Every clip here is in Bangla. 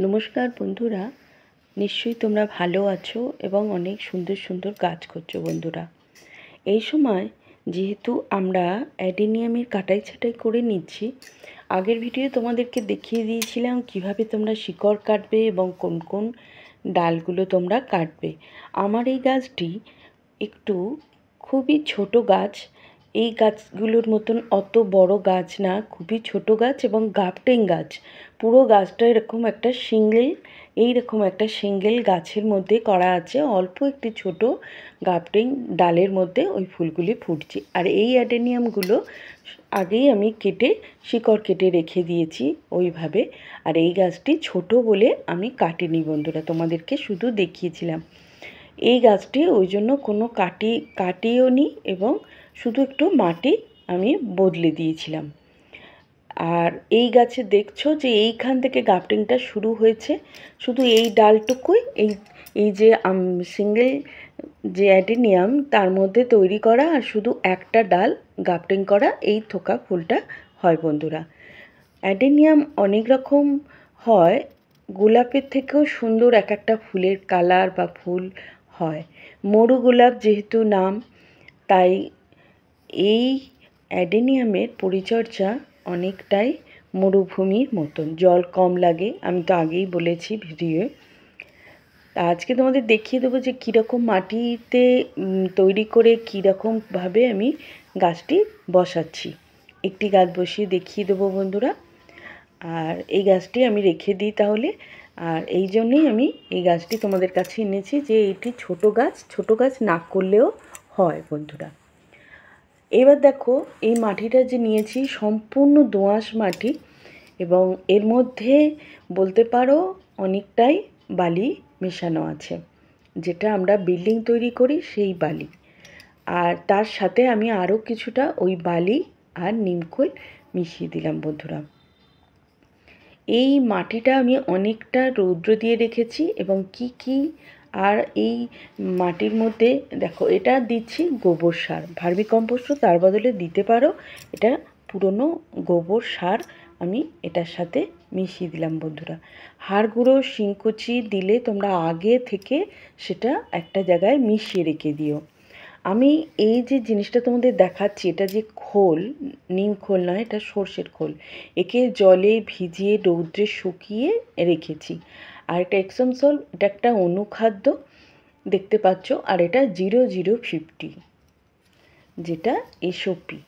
নমস্কার বন্ধুরা, নিশ্চয়ই তোমরা ভালো আছো এবং অনেক সুন্দর সুন্দর কাজ করছো বন্ধুরা। এই সময় যেহেতু আমরা অ্যাডেনিয়ামের কাটাই ছাঁটাই করে নিচ্ছি, আগের ভিডিও তোমাদেরকে দেখিয়ে দিয়েছিলাম কিভাবে তোমরা শিকড় কাটবে এবং কোন কোন ডালগুলো তোমরা কাটবে। আমার এই গাছটি একটু খুবই ছোট গাছ। এই গাছগুলোর মতন অত বড় গাছ না, খুবই ছোট গাছ এবং গাফটিং গাছ। পুরো গাছটা এরকম একটা সিঙ্গেল গাছের মধ্যে করা আছে। অল্প একটি ছোট গাফটিং ডালের মধ্যে ওই ফুলগুলি ফুটছে। আর এই অ্যাডেনিয়ামগুলো আগেই আমি শিকড় কেটে রেখে দিয়েছি ওইভাবে। আর এই গাছটি ছোট বলে আমি কাটিনি বন্ধুরা, তোমাদেরকে শুধু দেখিয়েছিলাম। এই গাছটি ওই জন্য কোনো কাটিও নি এবং শুধু একটু মাটি আমি বদলে দিয়েছিলাম। আর এই গাছে দেখছো যে এইখান থেকে গাফটিংটা শুরু হয়েছে, শুধু এই ডালটুকুই এই যে সিঙ্গেল যে অ্যাডেনিয়াম তার মধ্যে তৈরি করা, আর শুধু একটা ডাল গাফটিং করা এই থোকা ফুলটা হয় বন্ধুরা। অ্যাডেনিয়াম অনেক রকম হয়, গোলাপের থেকেও সুন্দর এক একটা ফুলের কালার বা ফুল হয়। মরু গোলাপ যেহেতু নাম, তাই এই অ্যাডেনিয়ামের পরিচর্যা অনেকটাই মরুভূমির মতন, জল কম লাগে। আমি তো আগেই বলেছি ভিডিওয়ে। আজকে তোমাদের দেখিয়ে দেবো যে কীরকম মাটিতে তৈরি করে কীরকমভাবে আমি গাছটি বসাচ্ছি। একটি গাছ বসিয়ে দেখিয়ে দেবো বন্ধুরা। আর এই গাছটি আমি রেখে দিই তাহলে। আর এই জন্যেই আমি এই গাছটি তোমাদের কাছে এনেছি যে এটি ছোট গাছ না করলেও হয় বন্ধুরা। এবার দেখো, এই মাটিটা যে নিয়েছি সম্পূর্ণ দোআঁশ মাটি, এবং এর মধ্যে বলতে পারো অনেকটাই বালি মেশানো আছে, যেটা আমরা বিল্ডিং তৈরি করি সেই বালি। আর তার সাথে আমি আরও কিছুটা ওই বালি আর নিমখোল মিশিয়ে দিলাম বন্ধুরা। এই মাটিটা আমি অনেকটা রৌদ্র দিয়ে রেখেছি। এবং কি আর এই মাটির মধ্যে দেখো, এটা দিচ্ছি গোবর সার, ভার্মি কম্পোস্টও তার বদলে দিতে পারো। এটা পুরনো গোবর সার আমি এটার সাথে মিশিয়ে দিলাম বন্ধুরা। হাড় গুঁড়ো শিংকুচি দিলে তোমরা আগে থেকে সেটা একটা জায়গায় মিশিয়ে রেখে দিও। আমি এই যে জিনিসটা তোমাদের দেখাচ্ছি, এটা যে খোল, নিম খোল নয়, এটা সর্ষের খোল। একে জলে ভিজিয়ে রৌদ্রে শুকিয়ে রেখেছি। আর এটা এপসম সল্ট, এটা একটা অনুখাদ্য দেখতে পাচ্ছ। আর এটা 0050, যেটা এসওপি।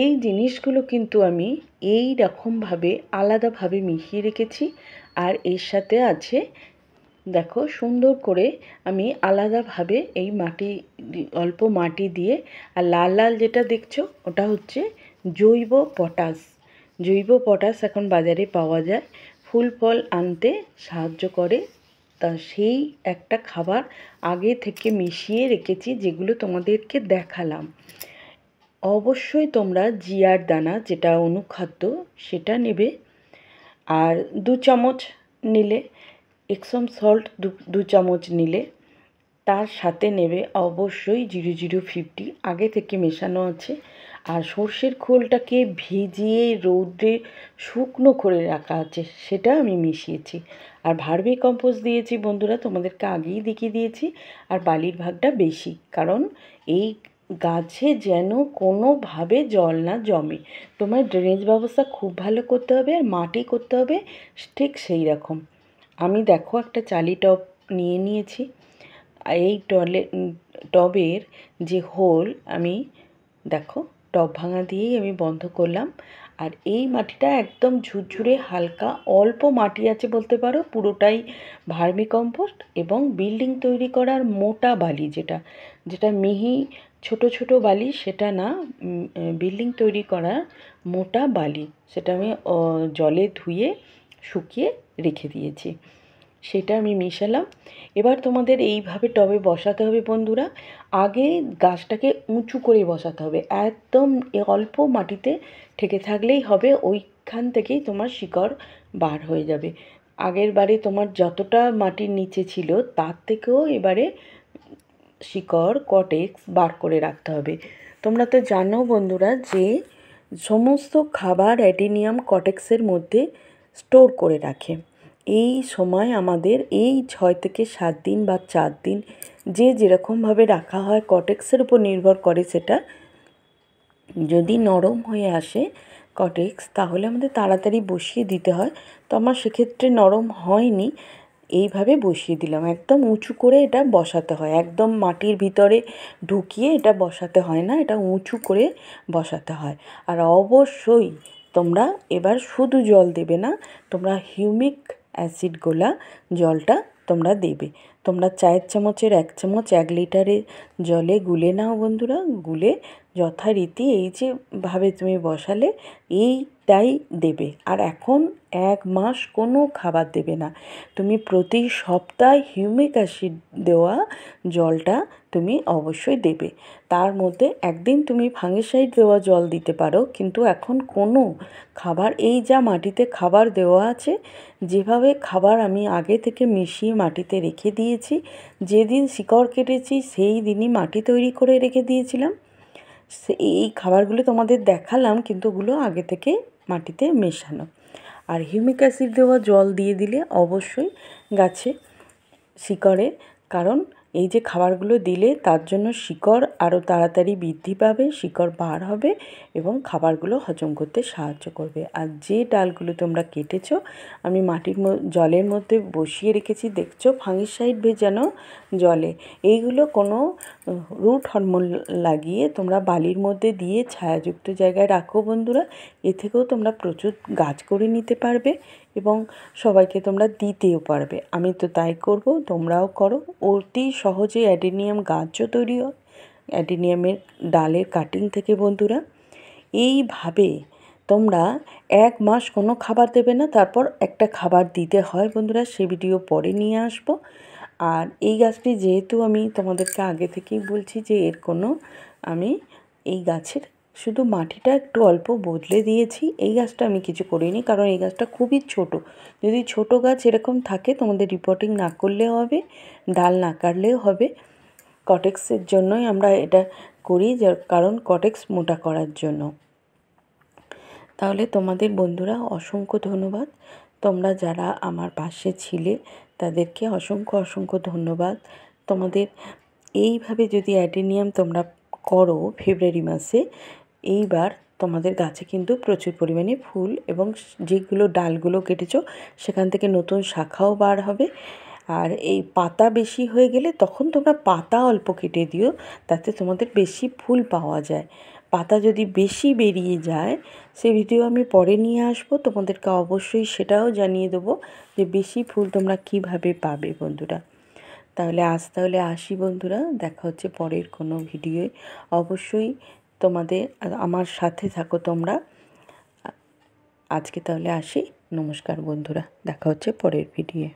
এই জিনিসগুলো কিন্তু আমি এই রকমভাবে আলাদাভাবে মিশিয়ে রেখেছি। আর এর সাথে আছে দেখো, সুন্দর করে আমি আলাদাভাবে এই অল্প মাটি দিয়ে, আর লাল লাল যেটা দেখছো ওটা হচ্ছে জৈব পটাশ। এখন বাজারে পাওয়া যায়, ফুল ফল আনতে সাহায্য করে। তা সেই একটা খাবার আগে থেকে মিশিয়ে রেখেছি, যেগুলো তোমাদেরকে দেখালাম। অবশ্যই তোমরা জিয়ার দানা, যেটা অনুখাদ্য, সেটা নেবে। আর 2 চামচ নিলে, এপসম সল্ট 2 চামচ নিলে, তার সাথে নেবে অবশ্যই 0050 আগে থেকে মেশানো আছে। আর সর্ষের খোলটাকে ভিজিয়ে রৌদ্রে শুকনো করে রাখা আছে, সেটা আমি মিশিয়েছি। আর ভার্মি কম্পোস্ট দিয়েছি বন্ধুরা, তোমাদেরকে আগেই দেখিয়ে দিয়েছি। আর বালির ভাগটা বেশি, কারণ এই গাছে যেন কোনোভাবে জল না জমে। তোমার ড্রেনেজ ব্যবস্থা খুব ভালো করতে হবে, আর মাটি করতে হবে ঠিক সেই রকম। আমি দেখো একটা চালি টব নিয়েছি। এই টবের যে হোল, আমি দেখো টব ভাঙা দিয়েই আমি বন্ধ করলাম। আর এই মাটিটা একদম ঝুরঝুরে হালকা, অল্প মাটি আছে বলতে পারো, পুরোটাই ভার্মি কম্পোস্ট এবং বিল্ডিং তৈরি করার মোটা বালি, যেটা মিহি ছোট ছোট বালি সেটা না, বিল্ডিং তৈরি করার মোটা বালি, সেটা আমি জলে ধুয়ে শুকিয়ে রেখে দিয়েছি, সেটা আমি মিশালাম। এবার তোমাদের এইভাবে টবে বসাতে হবে বন্ধুরা। আগে গাছটাকে উঁচু করে বসাতে হবে, একদম অল্প মাটিতে ঠেকে থাকলেই হবে, ওইখান থেকেই তোমার শিকড় বার হয়ে যাবে। আগের বারে তোমার যতটা মাটির নিচে ছিল তার থেকেও এবারে শিকড় কটেক্স বার করে রাখতে হবে। তোমরা তো জানো বন্ধুরা যে সমস্ত খাবার অ্যাডেনিয়াম কটেক্সের মধ্যে স্টোর করে রাখে। এই সময় আমাদের এই 6 থেকে 7 দিন বা 4 দিন যে যেরকমভাবে রাখা হয়, কটেক্সের উপর নির্ভর করে সেটা। যদি নরম হয়ে আসে কটেক্স তাহলে আমাদের তাড়াতাড়ি বসিয়ে দিতে হয়। তো আমার সেক্ষেত্রে নরম হয়নি, এইভাবে বসিয়ে দিলাম। একদম উঁচু করে এটা বসাতে হয়, একদম মাটির ভিতরে ঢুকিয়ে এটা বসাতে হয় না, এটা উঁচু করে বসাতে হয়। আর অবশ্যই তোমরা এবার শুধু জল দেবে না, তোমরা হিউমিক অ্যাসিড গোলা জলটা তোমরা দেবে। তোমরা চায়ের চামচের 1 চামচ 1 লিটারের জলে গুলে নাও বন্ধুরা। গুলে যথারীতি এই যেভাবে তুমি বসালে এইটাই দেবে। আর এখন 1 মাস কোনো খাবার দেবে না, তুমি প্রতি সপ্তাহে হিউমিক অ্যাসিড দেওয়া জলটা তুমি অবশ্যই দেবে। তার মধ্যে একদিন তুমি ফাঙ্গিসাইড দেওয়া জল দিতে পারো, কিন্তু এখন কোনো খাবার, এই যা মাটিতে খাবার দেওয়া আছে, যেভাবে খাবার আমি আগে থেকে মিশিয়ে মাটিতে রেখে দিয়েছি, যেদিন শিকড় কেটেছি সেই দিনই মাটি তৈরি করে রেখে দিয়েছিলাম, এই খাবারগুলো তোমাদের দেখালাম, কিন্তু ওগুলো আগে থেকে মাটিতে মেশানো। আর হিউমিক অ্যাসিড দেওয়া জল দিয়ে দিলে অবশ্যই গাছে শিকড়ে, কারণ এই যে খাবারগুলো দিলে তার জন্য শিকড় আরও তাড়াতাড়ি বৃদ্ধি পাবে, শিকড় বার হবে এবং খাবারগুলো হজম করতে সাহায্য করবে। আর যে ডালগুলো তোমরা কেটেছো আমি মাটির জলের মধ্যে বসিয়ে রেখেছি, দেখছো ফাঙ্গিসাইড ভেজানো জলে, এইগুলো কোনো রুট হরমোন লাগিয়ে তোমরা বালির মধ্যে দিয়ে ছায়াযুক্ত জায়গায় রাখো বন্ধুরা। এ থেকেও তোমরা প্রচুর গাছ করে নিতে পারবে এবং সবাইকে তোমরা দিতেও পারবে। আমি তো তাই করব, তোমরাও করো। অতি সহজে অ্যাডেনিয়াম গাছও তৈরি হয় অ্যাডেনিয়ামের ডালের কাটিং থেকে বন্ধুরা। এইভাবে তোমরা 1 মাস কোনো খাবার দেবে না, তারপর একটা খাবার দিতে হয় বন্ধুরা, সে ভিডিও পরে নিয়ে আসবো। আর এই গাছটি যেহেতু আমি তোমাদেরকে আগে থেকেই বলছি যে এর কোনো আমি এই গাছের শুধু মাটিটা একটু অল্প বদলে দিয়েছি, এই গাছটা আমি কিছু করিনি, কারণ এই গাছটা খুবই ছোট। যদি ছোট গাছ এরকম থাকে তোমাদের রিপোর্টিং না করলেও হবে, ডাল না কাটলেও হবে। কটেক্সের জন্যই আমরা এটা করি, যার কারণ কটেক্স মোটা করার জন্য। তাহলে তোমাদের বন্ধুরা অসংখ্য ধন্যবাদ, তোমরা যারা আমার পাশে ছিলে তাদেরকে অসংখ্য অসংখ্য ধন্যবাদ। তোমাদের এইভাবে যদি অ্যাডেনিয়াম তোমরা করো ফেব্রুয়ারি মাসে, এইবার তোমাদের গাছে কিন্তু প্রচুর পরিমাণে ফুল এবং যেগুলো ডালগুলো কেটেছো সেখান থেকে নতুন শাখাও বার হবে। আর এই পাতা বেশি হয়ে গেলে তখন তোমরা পাতা অল্প কেটে দিও, তাতে তোমাদের বেশি ফুল পাওয়া যায়। পাতা যদি বেশি বেরিয়ে যায় সে ভিডিও আমি পরে নিয়ে আসবো, তোমাদেরকে অবশ্যই সেটাও জানিয়ে দেবো যে বেশি ফুল তোমরা কিভাবে পাবে বন্ধুরা। তাহলে আসি বন্ধুরা, দেখা হচ্ছে পরের কোনো ভিডিওয়ে। অবশ্যই তোমাদের আমার সাথে থাকো তোমরা। আজকে তাহলে আসি, নমস্কার বন্ধুরা, দেখা হচ্ছে পরের ভিডিওয়ে।